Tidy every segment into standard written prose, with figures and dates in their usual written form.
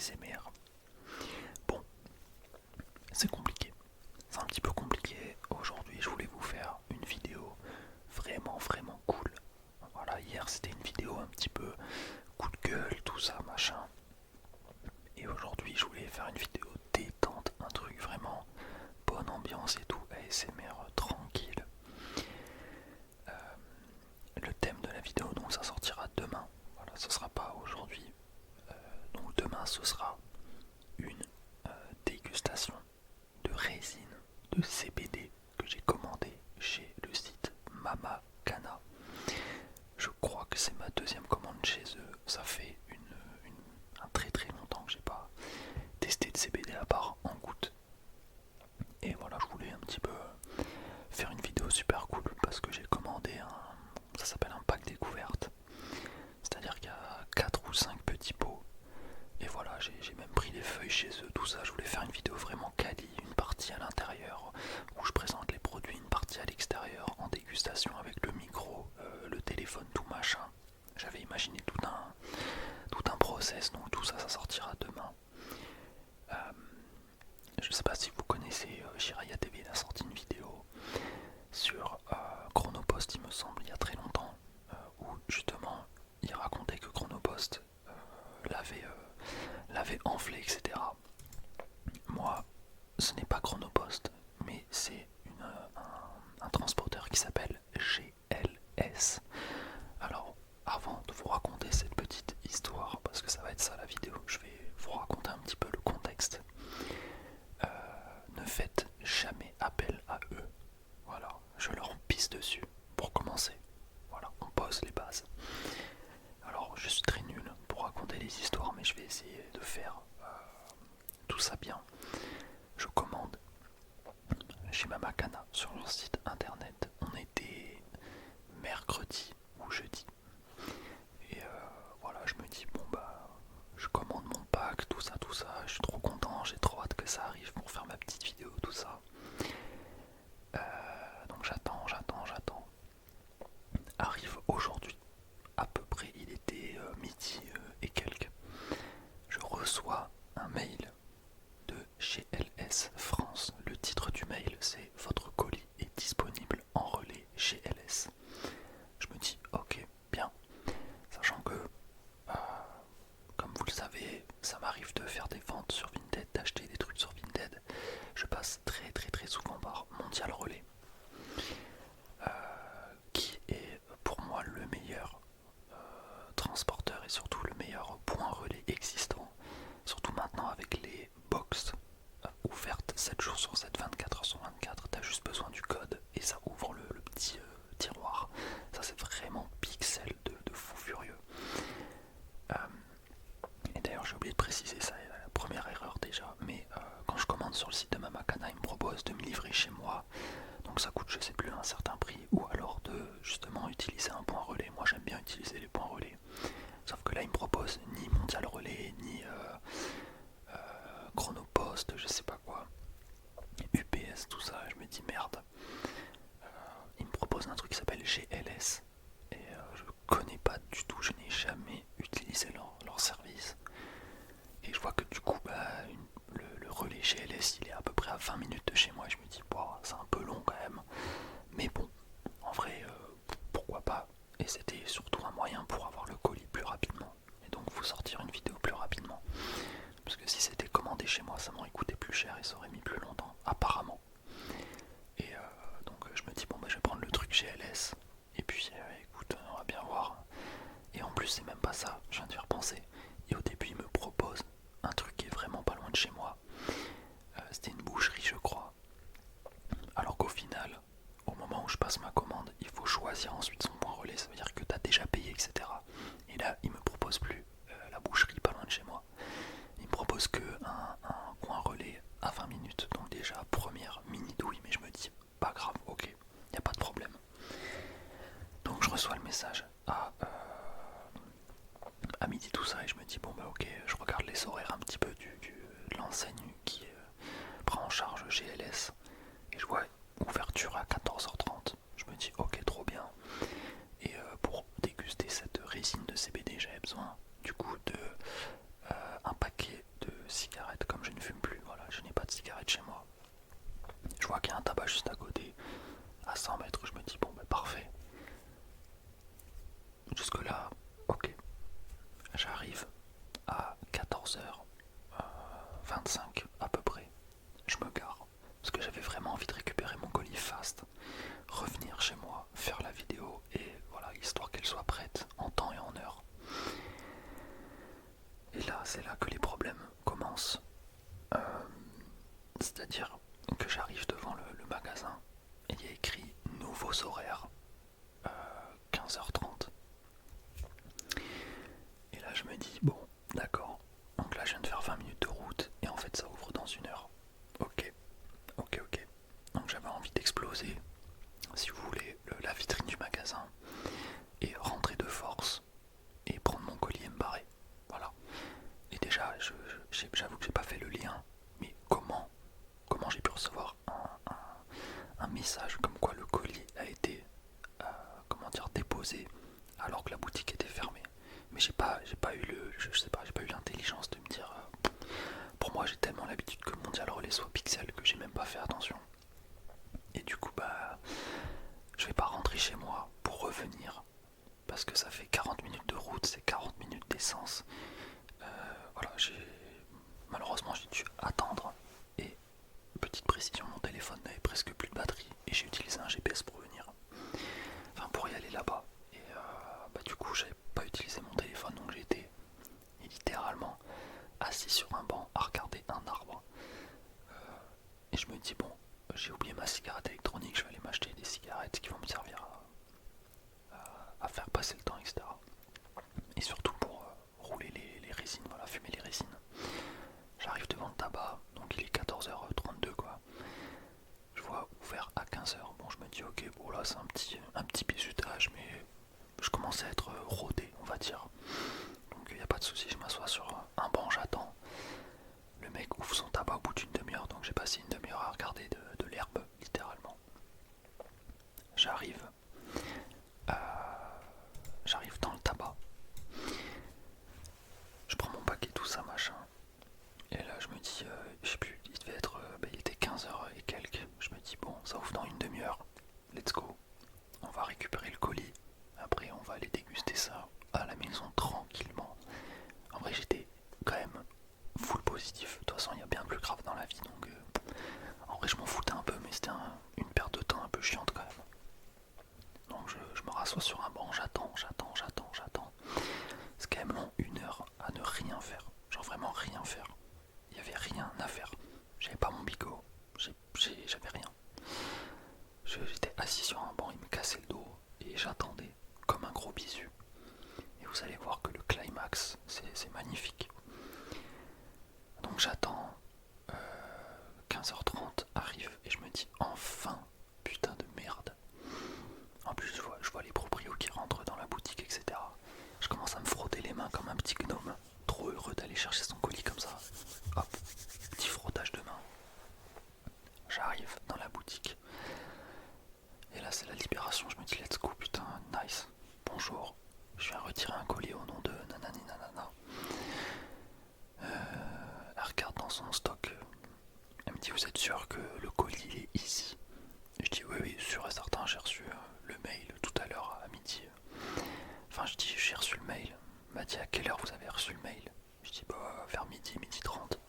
ASMR. Bon, c'est compliqué. C'est un petit peu compliqué. Aujourd'hui, je voulais vous faire une vidéo vraiment cool. Voilà, hier c'était une vidéo un petit peu coup de gueule, tout ça, machin. Et aujourd'hui, je voulais faire une vidéo détente, un truc vraiment bonne ambiance et tout, ASMR tranquille. Le thème de la vidéo, donc ça sortira demain. Voilà, ce sera pas aujourd'hui. Donc demain, ce sera une dégustation de résine de CBD que j'ai commandé chez le site Mama Cana. Je crois que c'est ma deuxième commande chez eux. Ça fait un très longtemps que j'ai pas testé de CBD à part en gouttes. Et voilà, je voulais un petit peu faire une vidéo super cool parce que j'ai commandé ça s'appelle un pack découverte. C'est-à-dire qu'il y a 4 ou 5 petits pots. Et voilà, j'ai même pris les feuilles chez eux, tout ça. Je voulais faire une vidéo vraiment quali, une partie à l'intérieur où je présente les produits, une partie à l'extérieur en dégustation avec le micro, le téléphone, tout machin. J'avais imaginé tout un process, donc tout ça, ça sortira demain. Je sais pas si vous connaissez Jiraya TV, il a sorti une vidéo sur Chronopost, il me semble, il y a très longtemps, où justement il racontait que Chronopost l'avait enflé, etc. Moi, ce n'est pas Chronopost, mais c'est un transporteur qui s'appelle GLS. Alors, avant de vous raconter cette petite histoire, parce que ça va être ça la vidéo, je vais vous raconter un petit peu le contexte. Ne faites jamais appel à eux. Voilà, je leur pisse dessus pour commencer. Voilà, on pose les bases. Alors, je suis très nul pour raconter les histoires, mais je vais essayer de faire tout ça bien. Je commande chez Mamakana sur leur site internet. On était mercredi ou jeudi. Et voilà, je me dis, bon bah, je commande mon pack, tout ça, je suis trop content, j'ai trop hâte que ça arrive pour faire ma petite vidéo, tout ça. Donc j'attends. Arrive aujourd'hui, à peu près, il était midi et quelques. Je reçois un mail de chez LS France. Le titre du mail, c'est votre colis est disponible en relais chez LS. Je me dis, ok, bien, sachant que comme vous le savez, ça m'arrive de faire des ventes sur Vinted, d'acheter des trucs sur Vinted. Je passe très souvent par Mondial Relais, qui est pour moi le meilleur transporteur et surtout le meilleur point relais existant. Surtout maintenant avec les box ouvertes 7 jours sur 7, 24 heures sur 24, t'as juste besoin du code et ça ouvre le petit tiroir. Ça c'est vraiment pixel de fou furieux. Et d'ailleurs j'ai oublié de préciser ça, la première erreur déjà, mais quand je commande sur le site de Mamakana, il me propose de me livrer chez moi, donc ça coûte je sais plus un certain prix, ou alors de justement utiliser un point relais. Moi j'aime bien utiliser les points relais, sauf que là il me propose ni Mondial Relais, ni Chronopost, je sais pas quoi, UPS, tout ça. Je me dis merde, il me propose un truc qui s'appelle GLS, et je connais pas du tout, je n'ai jamais utilisé leur service. Et je vois que du coup, le relais GLS, il est à peu près à 20 minutes de chez moi. Et je me dis, wow, c'est un peu long quand même. Mais bon, en vrai, pourquoi pas. Et c'était surtout un moyen pour avoir le colis plus rapidement. Et donc vous sortir une vidéo plus rapidement. Parce que si c'était commandé chez moi, ça m'aurait coûté plus cher et ça aurait mis plus longtemps, apparemment. Et donc je me dis, bon, bah, je vais prendre le truc GLS. Et puis, écoute, on va bien voir. Et en plus, c'est même pas ça, je viens de y repenser. Et au début, il me propose un truc qui est vraiment pas loin de chez moi. C'était une boucherie, je crois. Alors qu'au final, au moment où je passe ma commande, il faut choisir ensuite son point relais. Ça veut dire que tu as déjà payé, etc. Et là, il me propose plus la boucherie pas loin de chez moi. Il me propose que un point relais à 20 minutes. Donc déjà, première mini douille, mais je me dis, pas grave, ok, y a pas de problème. Donc je reçois le message à midi tout ça et je me dis bon bah ok, je regarde les horaires un petit peu de l'enseigne qui prend en charge GLS et je vois ouverture à 14h30. Je me dis ok, trop bien. Et pour déguster cette résine de CBD, j'avais besoin du coup de un paquet déposer alors que la boutique était fermée. Mais j'ai pas eu j'ai pas eu l'intelligence de me dire. Pour moi, j'ai tellement l'habitude que Mondial Relais soit Pixel que j'ai même pas fait attention. Et du coup, je vais pas rentrer chez moi pour revenir parce que ça fait 40 minutes de route, c'est 40 minutes d'essence. Voilà, malheureusement j'ai dû attendre et petite précision, mon téléphone n'avait presque plus de batterie et j'ai utilisé un GPS pour venir, enfin pour y aller là-bas. Et du coup j'avais pas utilisé mon téléphone, donc j'ai été littéralement assis sur un banc à regarder un arbre. Et je me dis bon, j'ai oublié ma cigarette électronique, je vais aller m'acheter des cigarettes qui vont me servir à faire passer le temps, etc. Et surtout pour rouler les résines, voilà, fumer les résines. J'arrive devant le tabac, donc il est 14h32 quoi. Je vois ouvert à 15h. Bon, je me dis ok, bon là c'est un petit bizutage, mais je commence à être rodé, on va dire. Donc il n'y a pas de souci, je m'assois sur un banc, j'attends. Le mec ouvre son tabac au bout d'une demi-heure, donc j'ai passé une demi-heure à regarder de l'herbe, littéralement. J'arrive dans le tabac. Je prends mon paquet, tout ça, machin. Et là je me dis, je sais plus, il devait être, il était 15h et quelques. Je me dis bon, ça ouvre dans une demi-heure, let's go. On va récupérer le colis, après on va aller déguster ça à la maison tranquillement. En vrai j'étais quand même full positif, de toute façon il y a bien plus grave dans la vie, donc en vrai je m'en foutais un peu, mais c'était une perte de temps un peu chiante quand même. Donc je me rassois sur un banc, j'attends. C'est quand même long, une heure à ne rien faire, genre vraiment rien faire. Il n'y avait rien à faire, j'avais pas mon bigot, j'avais rien. J'étais assis sur un banc, il me cassait le dos et j'attendais comme un gros bisu. Et vous allez voir que le climax, c'est magnifique. Donc j'attends, 15h30 arrive et je me dis enfin, putain de merde. En plus je vois les proprios qui rentrent dans la boutique, etc. Je commence à me frotter les mains comme un petit gnome, trop heureux d'aller chercher son colis comme ça. Hop, petit frottage de main. J'arrive dans la boutique. Et là c'est la libération, je me dis let's go, putain, nice. Bonjour, je viens retirer un colis au nom de nanani nanana. Elle regarde dans son stock. Elle me dit vous êtes sûr que le colis il est ici? Je dis oui, sûr et certain, j'ai reçu le mail tout à l'heure à midi. Enfin je dis j'ai reçu le mail. Elle m'a dit à quelle heure vous avez reçu le mail? Je dis vers midi 30.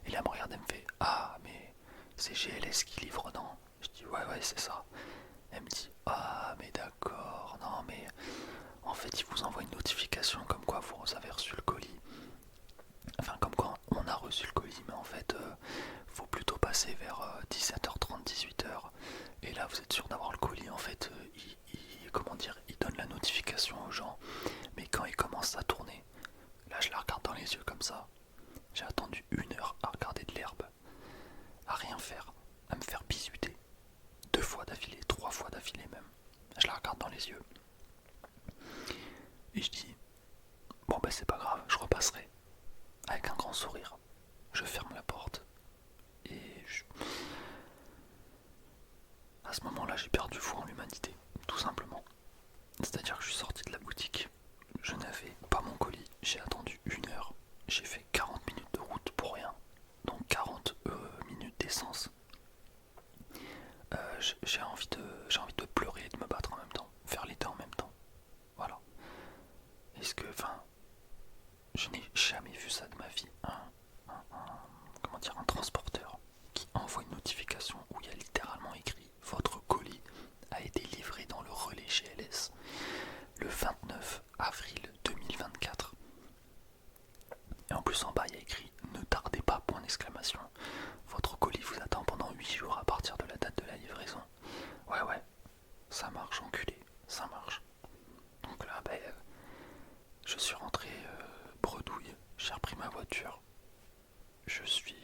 Et là elle me regarde, elle me fait ah mais c'est GLS qui livre, non? Je dis ouais c'est ça. Elle me dit ah mais d'accord, non mais en fait il vous envoie une notification comme quoi vous avez reçu le colis. Enfin comme quoi on a reçu le colis, mais en fait faut plutôt passer vers 17h30, 18h. Et là vous êtes sûr d'avoir le colis. En fait il donne la notification aux gens, mais quand il commence à tourner, là je la regarde dans les yeux comme ça. J'ai attendu une heure à regarder de l'herbe, à rien faire, à me faire bisuter 2 fois d'affilée, 3 fois d'affilée même. Je la regarde dans les yeux et je dis bon c'est pas grave, je repasserai. Avec un grand sourire, je ferme la porte et à ce moment-là j'ai perdu foi en l'humanité, tout simplement. C'est-à-dire que je suis sorti de la boutique, je n'avais pas mon colis, j'ai attendu une heure, j'ai fait 40 minutes de route pour rien, donc 40 minutes d'essence. J'ai envie de pleurer et de me battre en même temps, faire les deux en même temps. Voilà. Est-ce que, je n'ai jamais vu ça de ma vie, un transporteur qui envoie une notification où il y a littéralement écrit votre colis a été livré dans le relais GLS le 29 avril 2024. Et en plus en bas il y a écrit ne tardez pas, point d'exclamation. Votre colis vous attend pendant 8 jours à partir de la date de la livraison. Ouais, ça marche, enculé, ça marche. Donc là, je suis rentré bredouille, j'ai repris ma voiture. Je suis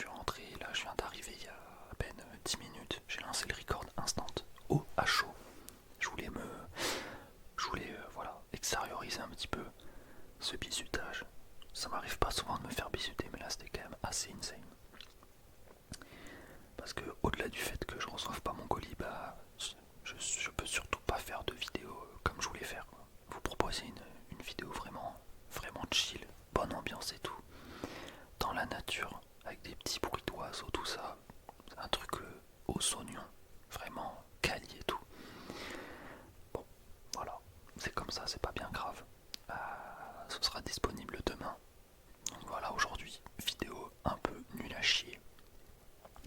rentré, là je viens d'arriver il y a à peine 10 minutes. J'ai lancé le record instant, à chaud. Je voulais extérioriser un petit peu ce bisutage. Ça m'arrive pas souvent de me faire bisuter, mais là c'était quand même assez insane. Parce que au-delà du fait que je reçoive pas mon colis, je peux surtout pas pas faire de vidéo comme je voulais faire. Vous proposer une vidéo vraiment chill, bonne ambiance et tout, dans la nature, avec des petits bruits d'oiseaux, tout ça, un truc aux oignons, vraiment quali et tout. Bon, voilà, c'est comme ça, c'est pas bien grave. Ce sera disponible demain. Donc voilà, aujourd'hui, vidéo un peu nulle à chier.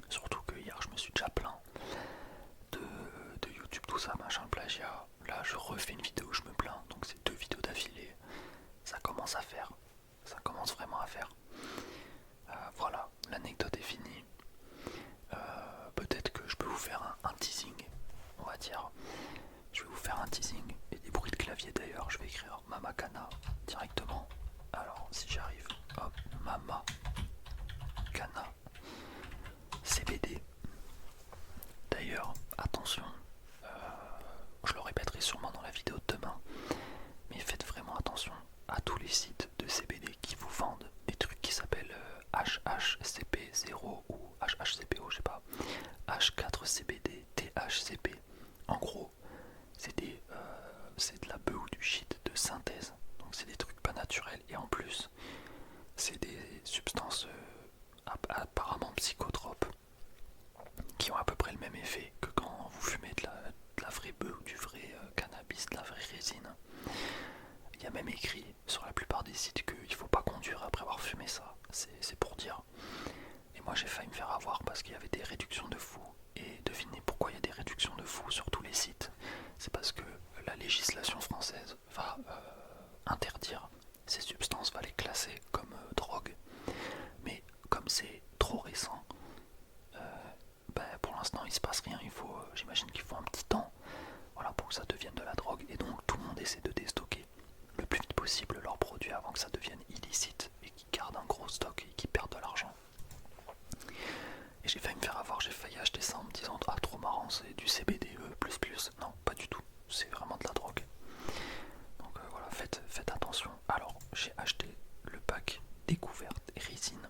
Surtout que hier, je me suis déjà plaint de YouTube, tout ça, machin, plagiat. Là, je refais une vidéo, je me plains. Donc c'est 2 vidéos d'affilée. Ça commence à faire. Ça commence vraiment à faire. Voilà, l'anecdote est finie. Peut-être que je peux vous faire un teasing, on va dire. Je vais vous faire un teasing et des bruits de clavier d'ailleurs. Je vais écrire Mamakana directement. Alors, si j'arrive, hop, Mamakana CBD. D'ailleurs, attention, je le répéterai sûrement dans la vidéo de demain, mais faites vraiment attention à tous les sites de CBD qui vous vendent des trucs qui s'appellent HHCP0 ou HHCPO, je sais pas, H4CBD, THCP. En gros, c'est de la beuh ou du shit de synthèse, donc c'est des trucs pas naturels et en plus, c'est des substances apparemment psychotropes qui ont à peu près le même effet que quand vous fumez de la vraie beuh ou du vrai cannabis, de la vraie résine. Il y a même écrit sur la plupart des sites qu'il ne faut pas conduire après avoir fumé ça, c'est pour dire. Et moi j'ai failli me faire avoir parce qu'il y avait des réductions de fou. Et devinez pourquoi il y a des réductions de fou sur tous les sites. C'est parce que la législation française va interdire ces substances, va les classer comme drogue. Mais comme c'est trop récent, pour l'instant il se passe rien. J'imagine qu'il faut un petit temps, voilà, pour que ça devienne de la drogue. Et donc tout le monde essaie de déstocker le plus vite possible leurs produits avant que ça devienne illicite et qu'ils gardent un gros stock et qu'ils perdent de l'argent. Et j'ai failli me faire avoir, j'ai failli acheter ça en me disant ah trop marrant, c'est du CBD++. Non, pas du tout, c'est vraiment de la drogue. Donc voilà, faites attention. Alors j'ai acheté le pack découverte résine.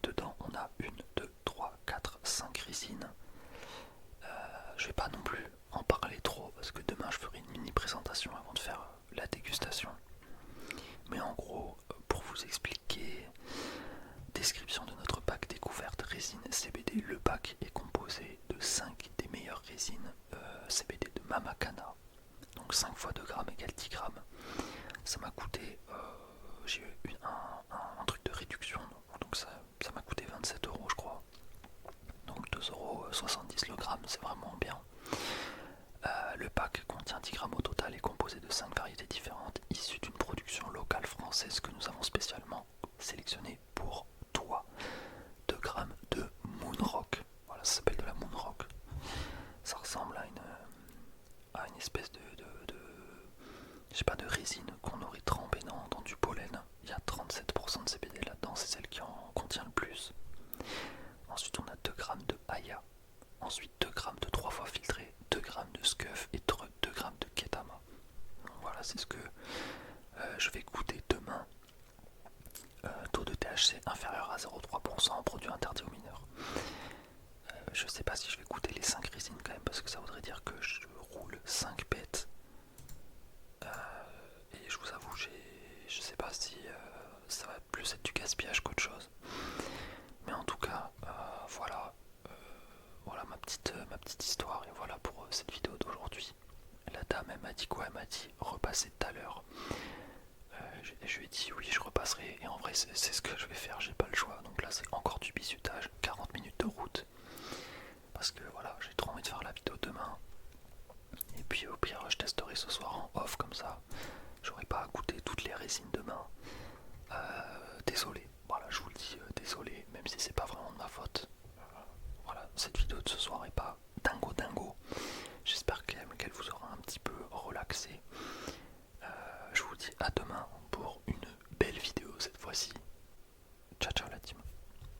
Dedans on a 1, 2, 3, 4, 5 résines. Je vais pas non plus en parler trop parce que demain je ferai une mini présentation avant de faire la dégustation. Mais en gros, pour vous expliquer, description de notre pack découverte résine CBD. Le pack est composé de 5 des meilleures résines CBD de Mamakana. Donc 5 fois 2 grammes égale 10 grammes. Ça m'a coûté, j'ai eu un truc de réduction, donc ça m'a coûté 27 € je crois. Donc 2,70 € le gramme, c'est vraiment bien. Le pack contient 10 grammes au total et est composé de 5 variétés différentes issues d'une production locale française que nous avons spécialement sélectionnée pour toi. 2 grammes de Moonrock. Voilà, ça s'appelle de la Moonrock. Ça ressemble à une espèce je sais pas, de résine qu'on aurait trempée dans du pollen. Il y a 37% de CBD là-dedans, c'est celle qui en contient le plus. Ensuite on a 2 grammes de Aya. Ensuite 2 grammes de 3 fois filtré, 2 grammes de Scuff et 2 grammes de Ketama. Donc voilà, c'est ce que je vais goûter demain. Taux de THC inférieur à 0,3%, produit interdit aux mineurs. Je sais pas si je vais goûter les 5 résines quand même, parce que ça voudrait dire que je roule 5 bêtes. Et je vous avoue, je sais pas si ça va plus être du gaspillage qu'autre chose. Mais en tout cas, voilà ma petite histoire. Et voilà pour cette vidéo d'aujourd'hui. La dame, elle m'a dit quoi? Elle m'a dit repasser tout à l'heure. Je lui ai dit oui, je repasserai. Et en vrai, c'est ce que je vais faire, j'ai pas le choix. Donc là, c'est encore du bisutage, 40 minutes de route. Parce que voilà, j'ai trop envie de faire la vidéo demain. Et puis au pire, je testerai ce soir en off, comme ça j'aurai pas à goûter toutes les résines demain. Désolé, voilà, je vous le dis, désolé, même si c'est pas vraiment de ma faute.